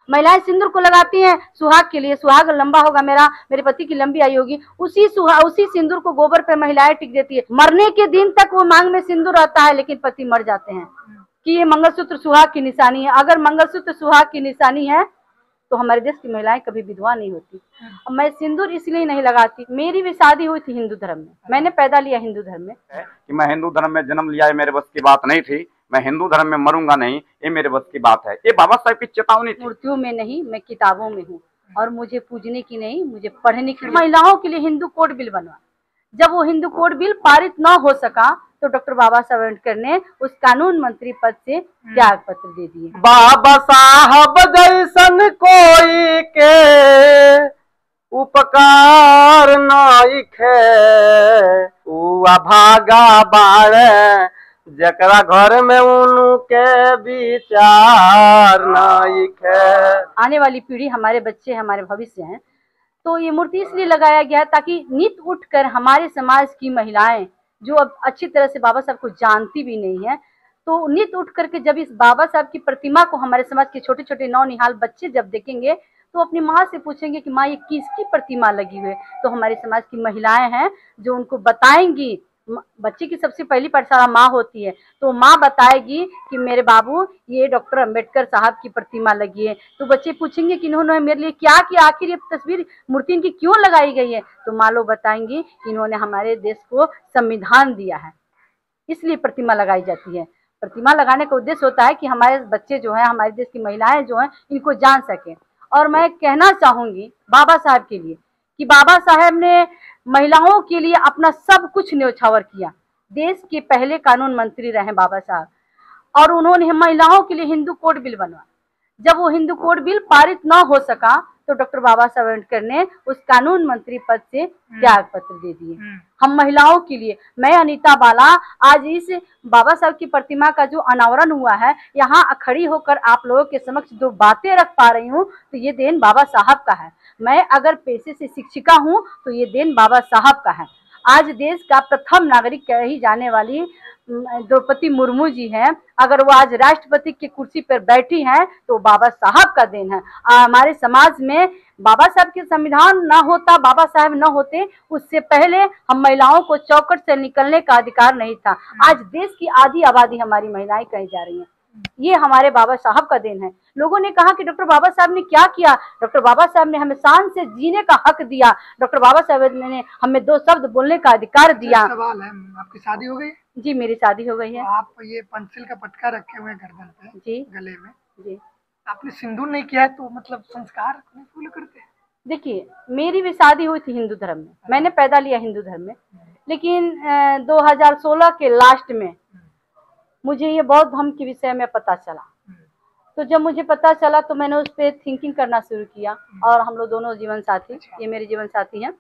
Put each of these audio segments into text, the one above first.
महिलाएं सिंदूर को लगाती हैं सुहाग के लिए, सुहाग लंबा होगा मेरा, मेरे पति की लंबी आयु होगी, उसी सिंदूर को गोबर पे महिलाएं टिक देती है। मरने के दिन तक वो मांग में सिंदूर रहता है, लेकिन पति मर जाते हैं कि ये मंगलसूत्र सुहाग की निशानी है। अगर मंगलसूत्र सुहाग की निशानी है तो हमारे देश की महिलाएं कभी विधवा नहीं होती। और मैं सिंदूर इसलिए नहीं लगाती, मेरी भी शादी हुई थी हिंदू धर्म में, मैंने पैदा लिया हिंदू धर्म में। कि मैं हिंदू धर्म में जन्म लिया, ये मेरे बस की बात नहीं थी, मैं हिंदू धर्म में मरूंगा नहीं, ये मेरे बस की बात है। ये बाबा साहब की चेतावनी थी। मूर्तियों में नहीं, मैं किताबों में हूँ, और मुझे पूजने की नहीं, मुझे पढ़ने की। महिलाओं के लिए हिंदू कोड बिल बनवा, जब वो हिंदू कोड बिल पारित न हो सका तो डॉक्टर बाबा साहब अम्बेडकर ने उस कानून मंत्री पद से त्याग पत्र दे दिए। बाबा साहब जैसन कोई के उपकार नाइखे, ऊ अभागा बाड़े जकरा घर में उनके विचार नाइखे। आने वाली पीढ़ी हमारे बच्चे, हमारे भविष्य हैं, तो ये मूर्ति इसलिए लगाया गया है ताकि नित उठकर हमारे समाज की महिलाएं जो अब अच्छी तरह से बाबा साहब को जानती भी नहीं है, तो नित उठ करके जब इस बाबा साहब की प्रतिमा को हमारे समाज के छोटे छोटे नौनिहाल बच्चे जब देखेंगे तो अपनी माँ से पूछेंगे कि माँ ये किसकी प्रतिमा लगी हुई है। तो हमारे समाज की महिलाएं हैं जो उनको बताएंगी। बच्चे की सबसे पहली पाठशाला माँ होती है, तो माँ बताएगी कि मेरे बाबू ये डॉक्टर अंबेडकर साहब की प्रतिमा लगी है। तो बच्चे पूछेंगे कि इन्होंने मेरे लिए क्या किया, आखिर ये तस्वीर मूर्ति इनकी क्यों लगाई गई है। तो माँ लोग बताएंगी कि इन्होंने हमारे देश को संविधान दिया है, इसलिए प्रतिमा लगाई जाती है। प्रतिमा लगाने का उद्देश्य होता है कि हमारे बच्चे जो है, हमारे देश की महिलाएं जो हैं, इनको जान सके। और मैं कहना चाहूंगी बाबा साहब के लिए कि बाबा साहब ने महिलाओं के लिए अपना सब कुछ न्यौछावर किया। देश के पहले कानून मंत्री रहे बाबा साहब, और उन्होंने महिलाओं के लिए हिंदू कोड बिल बनवा। जब वो हिंदू कोड बिल पारित न हो सका तो डॉक्टर बाबा साहब अम्बेडकर ने उस कानून मंत्री पद से त्याग पत्र दे दिए। हम महिलाओं के लिए, मैं अनीता बाला आज इस बाबा साहब की प्रतिमा का जो अनावरण हुआ है, यहाँ खड़ी होकर आप लोगों के समक्ष जो बातें रख पा रही हूँ, तो ये देन बाबा साहब का है। मैं अगर पेशे से शिक्षिका हूँ तो ये देन बाबा साहब का है। आज देश का प्रथम नागरिक कही जाने वाली द्रौपदी मुर्मू जी हैं, अगर वो आज राष्ट्रपति की कुर्सी पर बैठी हैं तो बाबा साहब का देन है। हमारे समाज में बाबा साहब के संविधान ना होता, बाबा साहब न होते, उससे पहले हम महिलाओं को चौखट से निकलने का अधिकार नहीं था। आज देश की आधी आबादी हमारी महिलाएं कही जा रही हैं, ये हमारे बाबा साहब का देन है। लोगों ने कहा कि डॉक्टर बाबा साहब ने क्या किया। डॉक्टर बाबा साहब ने हमें शान से जीने का हक दिया। डॉक्टर बाबा साहब ने हमें 2 शब्द बोलने का अधिकार दिया। सवाल है, आपकी शादी हो गई? जी मेरी शादी हो गई है। तो आप ये पंचिल का पटका रखे हुए हैं गर्दन पे, जी गले में, जी, आपने सिंदूर नहीं किया है, तो मतलब संस्कार नहीं फॉलो करते? देखिए मेरी भी शादी हुई थी हिंदू धर्म में, मैंने पैदा लिया हिंदू धर्म में, लेकिन 2016 के लास्ट में मुझे ये बौद्ध धर्म के विषय में पता चला। तो जब मुझे पता चला तो मैंने उस पर थिंकिंग करना शुरू किया, और हम लोग दोनों जीवन साथी, ये मेरे जीवन साथी हैं,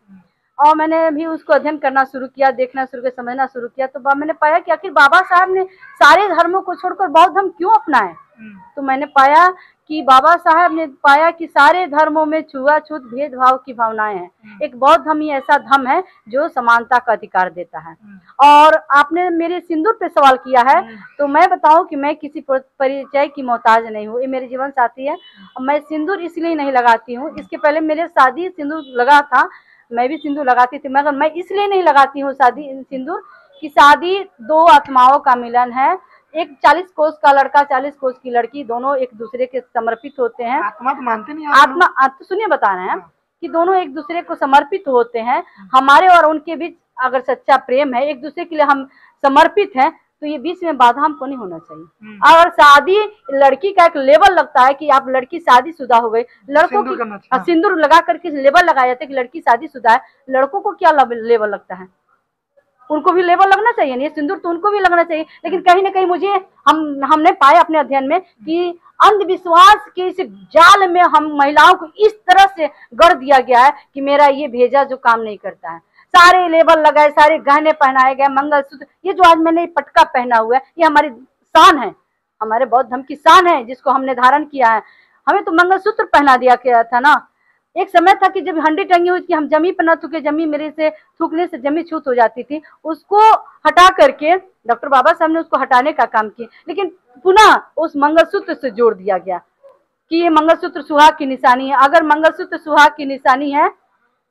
और मैंने भी उसको अध्ययन करना शुरू किया, देखना शुरू किया, समझना शुरू किया। तो मैंने पाया कि आखिर बाबा साहब ने सारे धर्मों को छोड़कर बौद्ध धर्म क्यों अपनाए। तो मैंने पाया कि बाबा साहब ने पाया कि सारे धर्मों में छुआछूत भेदभाव की भावनाएं हैं। एक बौद्ध धर्म ही ऐसा धर्म है जो समानता का अधिकार देता है। और आपने मेरे सिंदूर पे सवाल किया है, तो मैं बताऊं कि मैं किसी परिचय की मोहताज नहीं हूँ, ये मेरे जीवन साथी है। मैं सिंदूर इसलिए नहीं लगाती हूँ, इसके पहले मेरे शादी सिंदूर लगा था, मैं भी सिंदूर लगाती थी, मगर मैं इसलिए नहीं लगाती हूँ शादी सिंदूर कि शादी 2 आत्माओं का मिलन है। एक 40 कोस का लड़का, 40 कोस की लड़की, दोनों एक दूसरे के समर्पित होते हैं। आत्मा तो मानते नहीं? आत्मा तो सुनिए बता रहे हैं कि दोनों एक दूसरे को समर्पित होते हैं। हमारे और उनके बीच अगर सच्चा प्रेम है, एक दूसरे के लिए हम समर्पित हैं, तो ये बीच में बाधा हमको नहीं होना चाहिए। अगर शादी लड़की का एक लेवल लगता है कि आप लड़की शादीशुदा हो गई, लड़कों की सिंदूर लगा करके लेवल लगाया जाता है कि लड़की शादीशुदा है, लड़कों को क्या लेवल लगता है? उनको भी लेवल लगना चाहिए, नहीं सिंदूर तो उनको भी लगना चाहिए। लेकिन कहीं ना कहीं मुझे हमने पाया अपने अध्ययन में कि अंधविश्वास के इस जाल में हम महिलाओं को इस तरह से गढ़ दिया गया है कि मेरा ये भेजा जो काम नहीं करता है। सारे लेबल लगाए, सारे गहने पहनाए गए, मंगलसूत्र, ये जो आज मैंने पटका पहना हुआ है, ये हमारी शान है, हमारे बौद्ध धर्म की शान है, जिसको हमने धारण किया है। हमें तो मंगलसूत्र पहना दिया गया था ना। एक समय था कि जब हंडी टंगी हुई थी, हम जमी पर न थूके, जमी मेरे से थूकने से जमी छूत हो जाती थी, उसको हटा करके डॉक्टर बाबा साहब ने उसको हटाने का काम किया, लेकिन पुनः उस मंगलसूत्र से जोड़ दिया गया। कि ये मंगलसूत्र सुहाग की निशानी है। अगर मंगलसूत्र सुहाग की निशानी है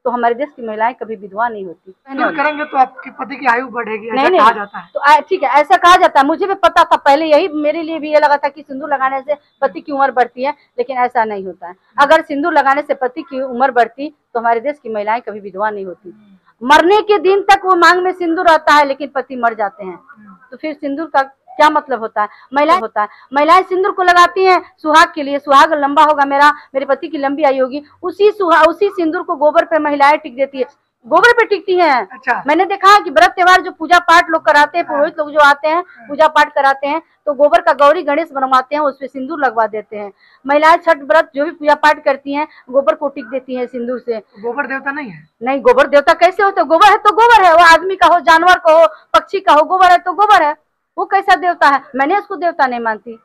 तो हमारे देश की महिलाएं कभी विधवा नहीं होती। करेंगे तो आपके पति की आयु बढ़ेगी, ऐसा नहीं कहा जाता है। तो ठीक है, ऐसा कहा जाता है। मुझे भी पता था पहले, यही मेरे लिए भी ये लगा था कि सिंदूर लगाने से पति की उम्र बढ़ती है, लेकिन ऐसा नहीं होता है। अगर सिंदूर लगाने से पति की उम्र बढ़ती तो हमारे देश की महिलाएं कभी विधवा नहीं होती। मरने के दिन तक वो मांग में सिंदूर रहता है, लेकिन पति मर जाते हैं, तो फिर सिंदूर का क्या मतलब होता है? महिलाएं सिंदूर को लगाती हैं सुहाग के लिए, सुहाग लंबा होगा मेरा, मेरे पति की लंबी आयु होगी। उसी सिंदूर को गोबर पे महिलाएं टिक देती है, गोबर पे टिकती हैं। अच्छा। मैंने देखा है कि व्रत त्योहार जो पूजा पाठ लोग कराते हैं, पुरोहित लोग जो आते हैं पूजा पाठ कराते हैं, तो गोबर का गौरी गणेश बनवाते हैं, उसपे सिंदूर लगवा देते हैं। महिलाएं छठ व्रत जो भी पूजा पाठ करती हैं गोबर को टिक देती हैं सिंदूर से। गोबर देवता नहीं है? नहीं, गोबर देवता कैसे होता है? गोबर है तो गोबर है, वो आदमी का हो, जानवर का हो, पक्षी का हो, गोबर है तो गोबर है। वो कैसा देवता है? मैंने उसको देवता नहीं मानती,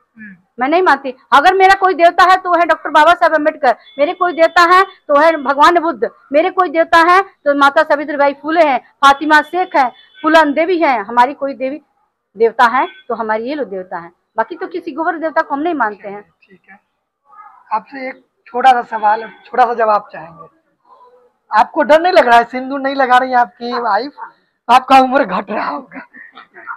मैं नहीं मानती। अगर मेरा कोई देवता है तो है डॉक्टर बाबा साहब अम्बेडकर, मेरे कोई देवता है तो है भगवान बुद्ध, मेरे कोई देवता है तो माता सावित्रीबाई फुले हैं, फातिमा शेख है, फूलन देवी है। हमारी कोई देवी देवता है तो हमारी ये लोग देवता है, बाकी तो किसी गोबर देवता को हम नहीं मानते हैं। ठीक है, आपसे एक छोटा सा सवाल, छोटा सा जवाब चाहेंगे। आपको डर नहीं लग रहा है? सिंदूर नहीं लगा रही है आपकी वाइफ, आपका उम्र घट रहा होगा।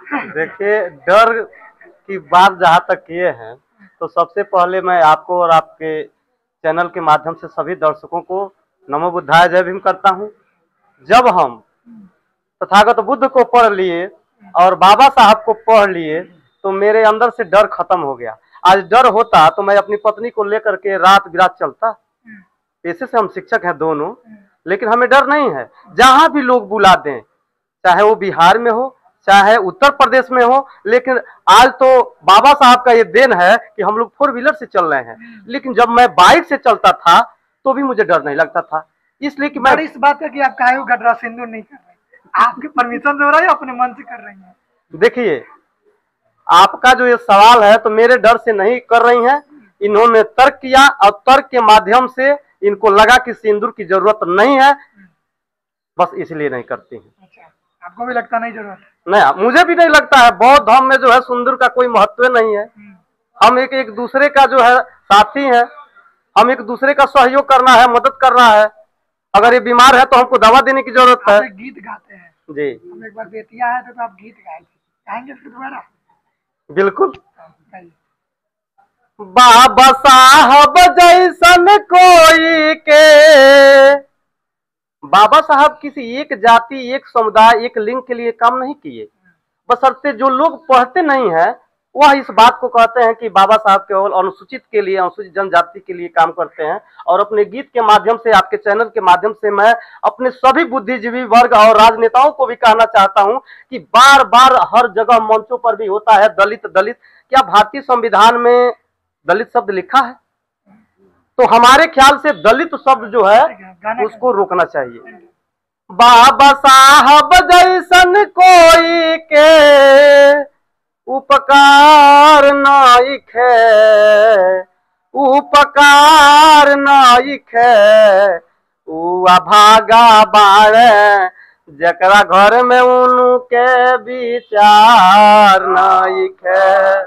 देखिए, डर की बात जहाँ तक ये है तो सबसे पहले मैं आपको और आपके चैनल के माध्यम से सभी दर्शकों को नमो बुद्धाय जय भीम करता हूँ। जब हम तथागत बुद्ध को पढ़ लिए और बाबा साहब को पढ़ लिए तो मेरे अंदर से डर खत्म हो गया। आज डर होता तो मैं अपनी पत्नी को लेकर के रात बिरात चलता। पेशे से हम शिक्षक हैं दोनों, लेकिन हमें डर नहीं है। जहाँ भी लोग बुला दें, चाहे वो बिहार में हो चाहे उत्तर प्रदेश में हो, लेकिन आज तो बाबा साहब का ये देन है कि हम लोग 4 व्हीलर से चल रहे हैं। लेकिन जब मैं बाइक से चलता था तो भी मुझे डर नहीं लगता था, इसलिए कि मैं इस बात है कि आपका आयु घट रहा, सिंदूर नहीं कर रहे, आपके परमिशन से हो रहा है, अपने मन से कर रही है। देखिए, आपका जो ये सवाल है तो मेरे डर से नहीं कर रही हैं, इन्होंने तर्क किया और तर्क के माध्यम से इनको लगा कि सिंदूर की जरूरत नहीं है, बस इसलिए नहीं करती हैं। अच्छा, आपको भी लगता नहीं जरूरत है? नहीं, मुझे भी नहीं लगता है। बौद्ध धर्म में जो है सिंदूर का कोई महत्व नहीं है। हम एक दूसरे का जो है साथी हैं, हम एक दूसरे का सहयोग करना है, मदद करना है। अगर ये बीमार है तो हमको दवा देने की जरूरत है। गीत गाते हैं जी, हम एक बार बेतिया आए थे तो आप गीत गाए थे, गाएंगे फिर दोबारा? बिल्कुल। बाबा साहब जैसन कोई के, बाबा साहब किसी एक जाति, एक समुदाय, एक लिंग के लिए काम नहीं किए। बशर्ते जो लोग पढ़ते नहीं है वह इस बात को कहते हैं कि बाबा साहब केवल अनुसूचित के लिए, अनुसूचित जनजाति के लिए काम करते हैं। और अपने गीत के माध्यम से, आपके चैनल के माध्यम से मैं अपने सभी बुद्धिजीवी वर्ग और राजनेताओं को भी कहना चाहता हूं कि बार बार हर जगह मंचों पर भी होता है दलित दलित। क्या भारतीय संविधान में दलित शब्द लिखा है? तो हमारे ख्याल से दलित शब्द जो है उसको रोकना चाहिए। बाबा साहब जैसन कोई के उपकार नाइक है, उपकार नाइक है, ऊ अभागा बाड़े जकरा घर में उनके विचार नाइक है।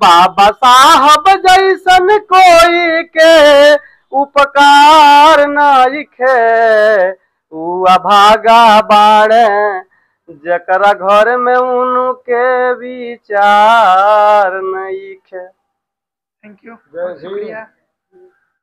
बाबा साहब जैसन कोई के उपकार नाइक है, ऊ अभागा बाड़े जकरा घर में उनके विचार नाइक है। थैंक यू, शुक्रिया।